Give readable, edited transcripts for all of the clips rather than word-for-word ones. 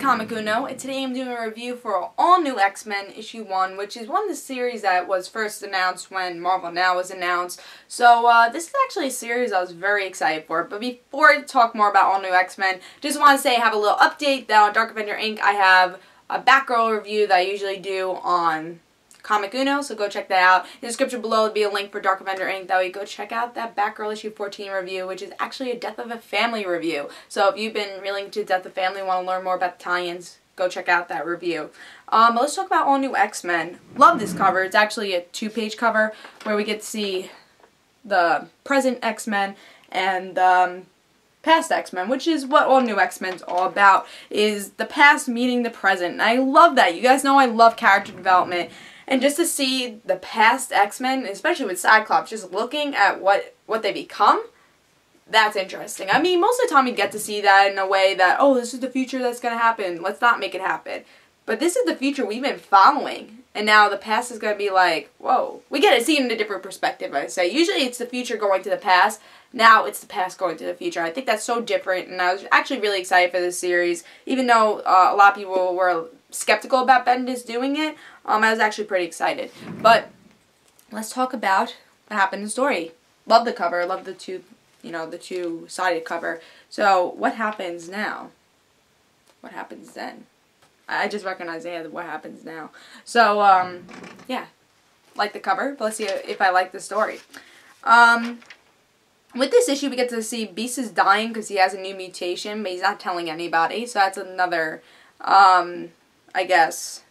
Comic Uno, and today I'm doing a review for All New X-Men issue 1, which is one of the series that was first announced when Marvel Now was announced. So this is actually a series I was very excited for. But before I talk more about All New X-Men, just want to say I have a little update that on Dark Avenger Inc. I have a Batgirl review that I usually do on Comic Uno, so go check that out. In the description below will be a link for Dark Avenger Inc. That way go check out that Batgirl issue 14 review, which is actually a Death of a Family review. So if you've been really into Death of Family and want to learn more about the tie-ins, go check out that review. Let's talk about All New X-Men. Love this cover. It's actually a 2-page cover where we get to see the present X-Men and past X-Men, which is what All New X-Men's all about, is the past meeting the present. And I love that. You guys know I love character development. And just to see the past X-Men, especially with Cyclops, just looking at what they become, that's interesting. I mean, most of the time we get to see that in a way that, oh, this is the future that's going to happen. Let's not make it happen. But this is the future we've been following. And now the past is going to be like, whoa. We get to see it in a different perspective, I say. Usually it's the future going to the past. Now it's the past going to the future. I think that's so different. And I was actually really excited for this series. Even though a lot of people were skeptical about Bendis doing it, I was actually pretty excited. But let's talk about what happened in the story. Love the cover. Love the two-sided cover. So what happens now? What happens then? I just recognize, yeah, what happens now. So, yeah. Like the cover, but let's see if I like the story. With this issue, we get to see Beast is dying because he has a new mutation, but he's not telling anybody. So that's another, I guess,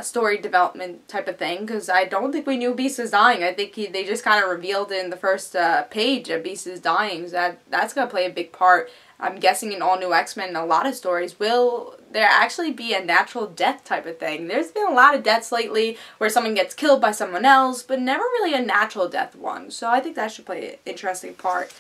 story development type of thing, because I don't think we knew Beast is dying. I think they just kind of revealed in the first page that Beast is dying, so that's going to play a big part. I'm guessing in All New X-Men, in a lot of stories, will there actually be a natural death type of thing? There's been a lot of deaths lately where someone gets killed by someone else, but never really a natural death one, so I think that should play an interesting part.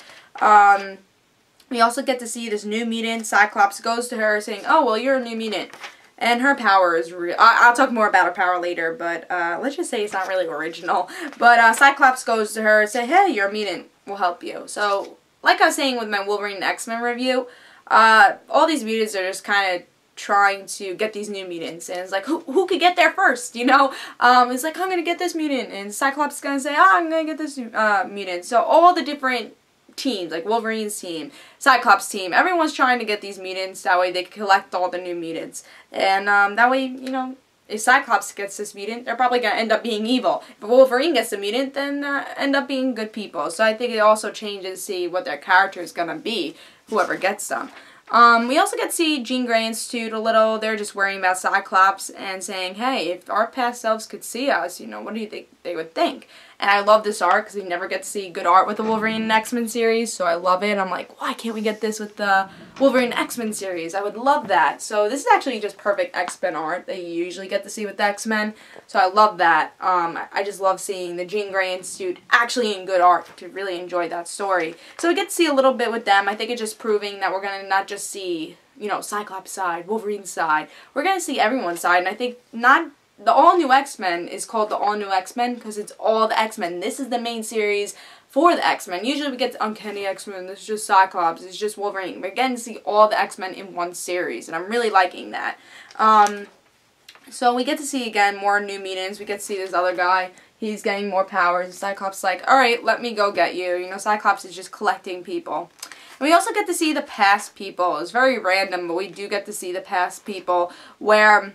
We also get to see this new mutant. Cyclops goes to her saying, oh, well, you're a new mutant. And her power is real. I'll talk more about her power later, but let's just say it's not really original. But Cyclops goes to her and says, hey, you're a mutant. We'll help you. So, like I was saying with my Wolverine and X-Men review, all these mutants are just kind of trying to get these new mutants. And it's like, who could get there first, you know? It's like, I'm going to get this mutant. And Cyclops is going to say, oh, I'm going to get this mutant. So all the different teams, like Wolverine's team, Cyclops' team, everyone's trying to get these mutants, that way they can collect all the new mutants. And that way, you know, if Cyclops gets this mutant, they're probably going to end up being evil. If Wolverine gets a mutant, then end up being good people. So I think it also changes to see what their character is going to be, whoever gets them. We also get to see Jean Grey Institute a little. They're just worrying about Cyclops and saying, hey, if our past selves could see us, you know, what do you think they would think? And I love this art because we never get to see good art with the Wolverine and X-Men series, so I love it. I'm like, why can't we get this with the Wolverine and X-Men series? I would love that. So this is actually just perfect X-Men art that you usually get to see with the X-Men, so I love that. I just love seeing the Jean Grey Institute actually in good art to really enjoy that story. So we get to see a little bit with them. I think it's just proving that we're going to not just see, you know, Cyclops' side, Wolverine's side. We're going to see everyone's side, and I think the All New X-Men is called the All New X-Men because it's all the X-Men. This is the main series for the X-Men. Usually we get the Uncanny X-Men, this is just Cyclops, it's just Wolverine. We're getting to see all the X-Men in one series, and I'm really liking that. So we get to see, again, more new mutants. We get to see this other guy. He's getting more powers. Cyclops is like, alright, let me go get you. You know, Cyclops is just collecting people. And we also get to see the past people. It's very random, but we do get to see the past people where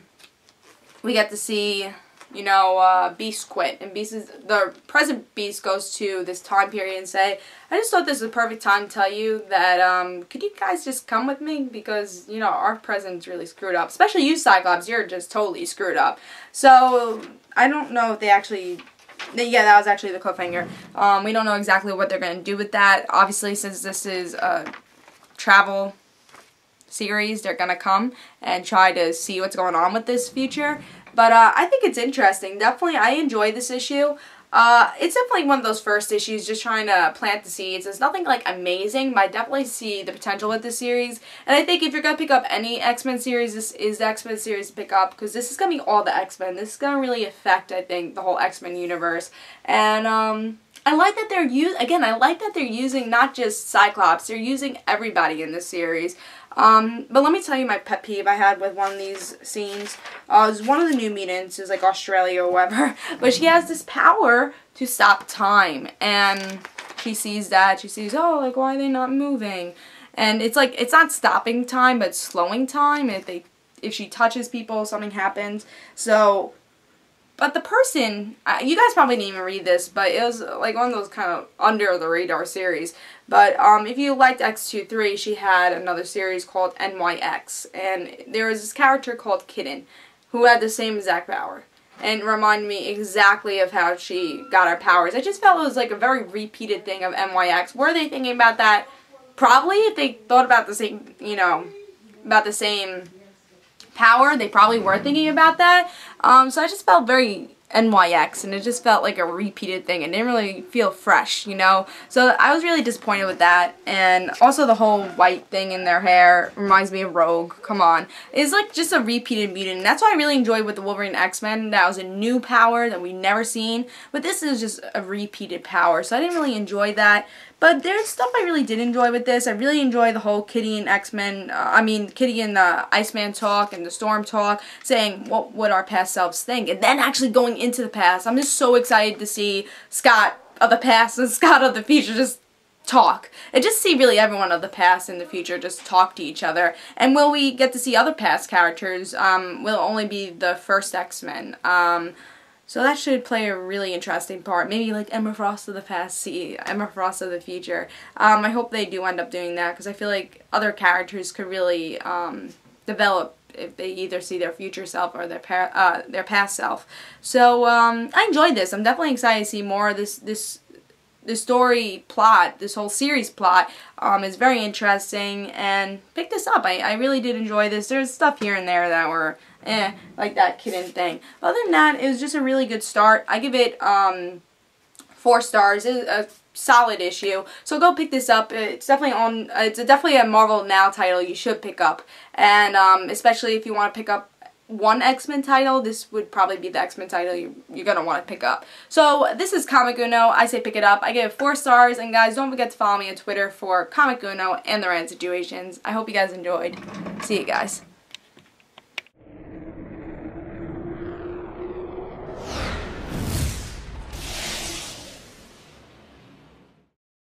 we get to see, you know, Beast quit. And the present Beast goes to this time period and say, I just thought this was a perfect time to tell you that, could you guys just come with me? Because, you know, our present's really screwed up. Especially you, Cyclops, you're just totally screwed up. So, I don't know if they actually... Yeah, that was actually the cliffhanger. We don't know exactly what they're going to do with that. Obviously, since this is a travel series, they're going to come and try to see what's going on with this future. But I think it's interesting. Definitely, I enjoyed this issue. It's definitely one of those first issues, just trying to plant the seeds. It's nothing like amazing, but I definitely see the potential with this series. And I think if you're going to pick up any X-Men series, this is the X-Men series to pick up, because this is going to be all the X-Men. This is going to really affect, I think, the whole X-Men universe. And I I like that I like that they're using not just Cyclops, they're using everybody in this series. But let me tell you my pet peeve I had with one of these scenes. It was one of the New Mutants, is like Australia or whatever, but she has this power to stop time, and she sees that, oh, like, why are they not moving? And it's like, it's not stopping time, but slowing time. If she touches people, something happens. So, but the person, you guys probably didn't even read this, but it was like one of those kind of under the radar series. But if you liked X-23, she had another series called NYX, and there was this character called Kitten who had the same exact power, and reminded me exactly of how she got her powers. I just felt it was like a very repeated thing of NYX. Were they thinking about that? Probably, if they thought about the same, you know, about the same power, they probably were thinking about that. So I just felt very NYX, and it just felt like a repeated thing. It didn't really feel fresh, you know. So I was really disappointed with that. And also the whole white thing in their hair reminds me of Rogue. Come on. It's like just a repeated mutant. And that's what I really enjoyed with the Wolverine X-Men. That was a new power that we've never seen. But this is just a repeated power. So I didn't really enjoy that. But there's stuff I really did enjoy with this. I really enjoyed the whole Kitty and X-Men, Kitty and the Iceman talk and the Storm talk, saying what would our past selves think, and then actually going into the past. I'm just so excited to see Scott of the past and Scott of the future just talk. And just see really everyone of the past and the future just talk to each other. And will we get to see other past characters? Will it only be the first X-Men? So that should play a really interesting part. Maybe like Emma Frost of the past, see Emma Frost of the future. I hope they do end up doing that, because I feel like other characters could really develop if they either see their future self or their past self. So I enjoyed this. I'm definitely excited to see more of this story plot. This whole series plot is very interesting, and pick this up. I really did enjoy this. There's stuff here and there that were like that Kitten thing. But other than that, it was just a really good start. I give it 4 stars. It's a solid issue. So go pick this up. It's definitely on. It's definitely a Marvel Now title you should pick up, and especially if you want to pick up one X-Men title, this would probably be the X-Men title you're going to want to pick up. So this is Comic Uno. I say pick it up. I give it 4 stars. And guys, don't forget to follow me on Twitter for Comic Uno and the Random Situations. I hope you guys enjoyed. See you guys.